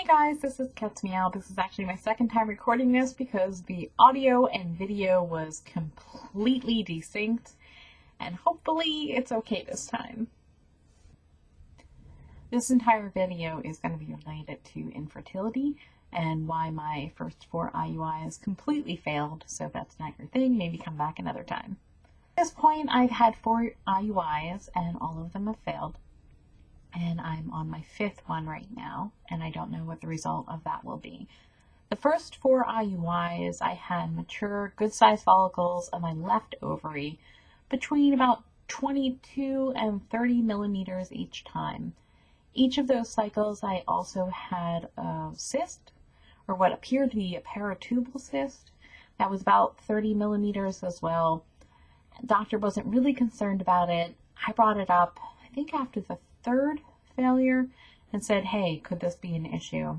guys, this is Meow. This is actually my second time recording this because the audio and video was completely desynced, and hopefully it's okay this time. This entire video is going to be related to infertility and why my first 4 IUIs completely failed, so if that's not your thing, maybe come back another time. At this point, I've had 4 IUIs and all of them have failed. And I'm on my 5th one right now, and I don't know what the result of that will be. The first 4 IUIs, I had mature, good-sized follicles on my left ovary between about 22 and 30 millimeters each time. Each of those cycles, I also had a cyst, or what appeared to be a paratubal cyst, that was about 30 millimeters as well. The doctor wasn't really concerned about it. I brought it up, I think after the 3rd failure, and said, hey, could this be an issue?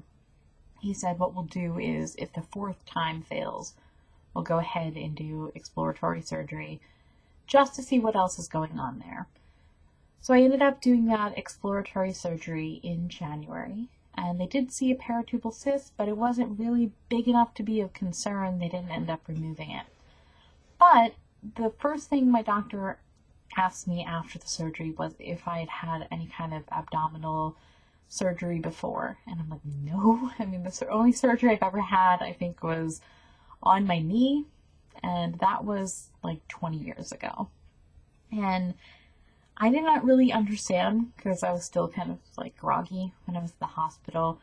He said, what we'll do is, if the 4th time fails, we'll go ahead and do exploratory surgery just to see what else is going on there. So I ended up doing that exploratory surgery in January, and they did see a paratubal cyst, but it wasn't really big enough to be of concern. They didn't end up removing it. But the first thing my doctor asked me after the surgery was if I had had any kind of abdominal surgery before, and I'm like, no. I mean, the only surgery I've ever had, I think, was on my knee, and that was like 20 years ago. And I did not really understand because I was still kind of like groggy when I was at the hospital.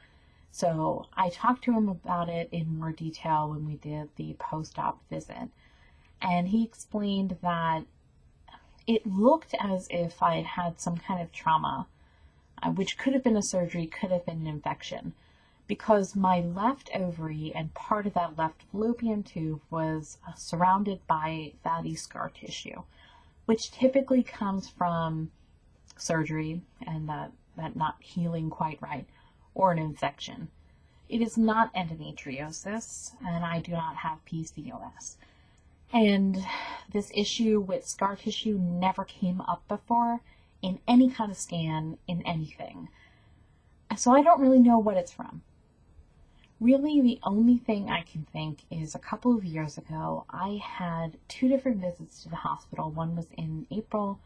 So I talked to him about it in more detail when we did the post-op visit, and he explained that it looked as if I had had some kind of trauma, which could have been a surgery, could have been an infection, because my left ovary and part of that left fallopian tube was surrounded by fatty scar tissue, which typically comes from surgery and that not healing quite right, or an infection. It is not endometriosis, and I do not have PCOS. And this issue with scar tissue never came up before in any kind of scan, in anything. So I don't really know what it's from. Really, the only thing I can think is a couple of years ago, I had 2 different visits to the hospital. One was in April,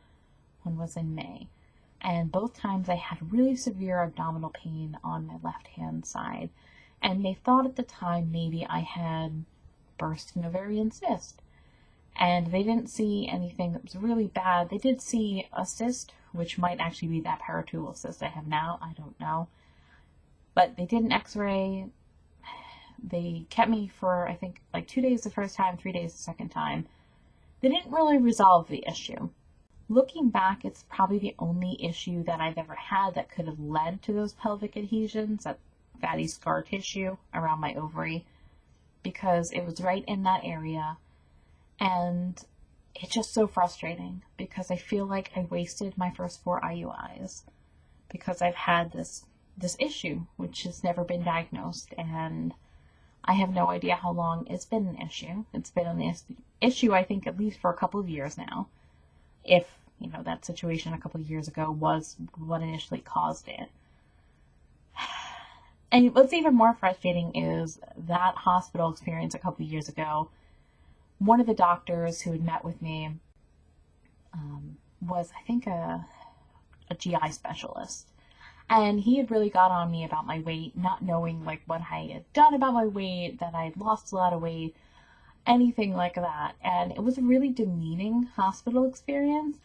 one was in May. And both times I had really severe abdominal pain on my left-hand side. And they thought at the time maybe I had burst an ovarian cyst. And they didn't see anything that was really bad. They did see a cyst, which might actually be that paratubal cyst I have now. I don't know. But they did an x-ray. They kept me for, I think, like 2 days the first time, 3 days the second time. They didn't really resolve the issue. Looking back, it's probably the only issue that I've ever had that could have led to those pelvic adhesions, that fatty scar tissue around my ovary, because it was right in that area. And it's just so frustrating because I feel like I wasted my first 4 IUIs because I've had this issue, which has never been diagnosed, and I have no idea how long it's been an issue. It's been an issue, I think, at least for a couple of years now. If, you know, that situation a couple of years ago was what initially caused it. And what's even more frustrating is that hospital experience a couple of years ago. One of the doctors who had met with me was, I think, a GI specialist. And he had really got on me about my weight, not knowing like what I had done about my weight, that I had lost a lot of weight, anything like that. And it was a really demeaning hospital experience.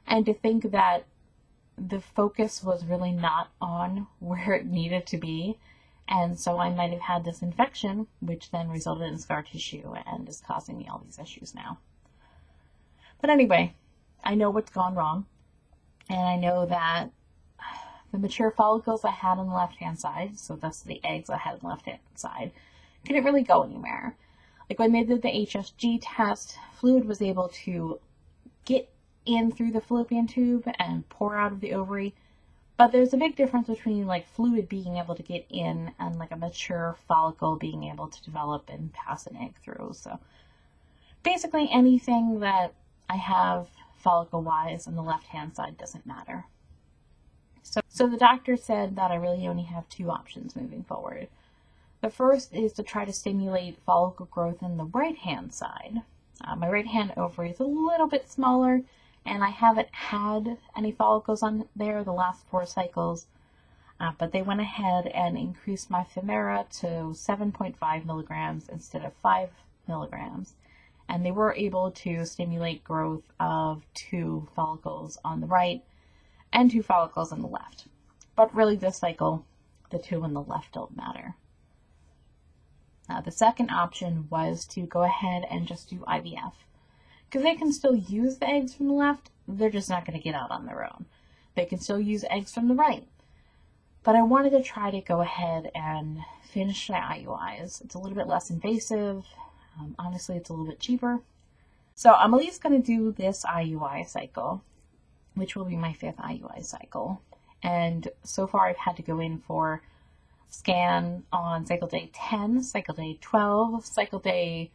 And to think that the focus was really not on where it needed to be. And so I might have had this infection, which then resulted in scar tissue and is causing me all these issues now. But anyway, I know what's gone wrong. And I know that the mature follicles I had on the left-hand side, so that's the eggs I had on the left-hand side, couldn't really go anywhere. Like when they did the HSG test, fluid was able to get in through the fallopian tube and pour out of the ovary. But there's a big difference between like fluid being able to get in and like a mature follicle being able to develop and pass an egg through. So basically anything that I have follicle-wise on the left-hand side doesn't matter. So the doctor said that I really only have two options moving forward. The first is to try to stimulate follicle growth in the right-hand side. My right-hand ovary is a little bit smaller, and I haven't had any follicles on there the last 4 cycles, but they went ahead and increased my Femera to 7.5 milligrams instead of 5 milligrams, and they were able to stimulate growth of 2 follicles on the right and 2 follicles on the left. But really this cycle, the 2 on the left don't matter. The second option was to go ahead and just do IVF. Because they can still use the eggs from the left, they're just not going to get out on their own. They can still use eggs from the right. But I wanted to try to go ahead and finish my IUIs. It's a little bit less invasive. Honestly, it's a little bit cheaper. So I'm at least going to do this IUI cycle, which will be my 5th IUI cycle. And so far I've had to go in for scan on cycle day 10, cycle day 12, cycle day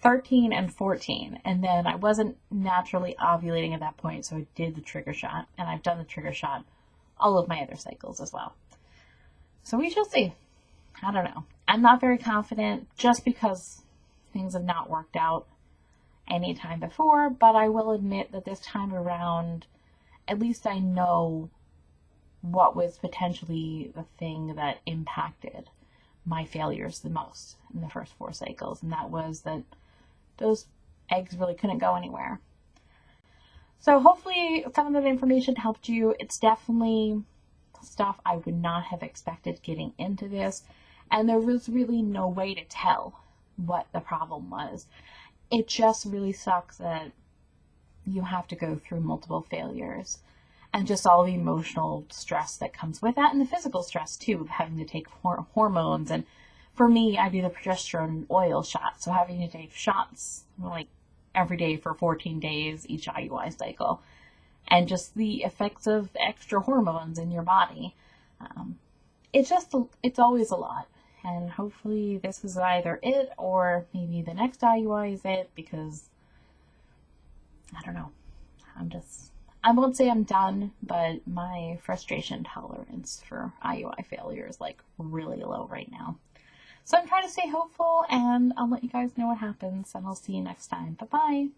13, and 14. And then I wasn't naturally ovulating at that point, so I did the trigger shot, and I've done the trigger shot all of my other cycles as well. So we shall see. I don't know. I'm not very confident just because things have not worked out any time before, but I will admit that this time around, at least I know what was potentially the thing that impacted my failures the most in the first 4 cycles, and that was that those eggs really couldn't go anywhere. So hopefully some of that information helped you. It's definitely stuff I would not have expected getting into this, and there was really no way to tell what the problem was. It just really sucks that you have to go through multiple failures, and just all the emotional stress that comes with that, and the physical stress too, of having to take hormones. And for me, I do the progesterone oil shot, so having to take shots like every day for 14 days each IUI cycle, and just the effects of extra hormones in your body. It's always a lot, and hopefully this is either it or maybe the next IUI is it, because I don't know. I won't say I'm done, but my frustration tolerance for IUI failure is like really low right now. So I'm trying to stay hopeful, and I'll let you guys know what happens, and I'll see you next time. Bye-bye.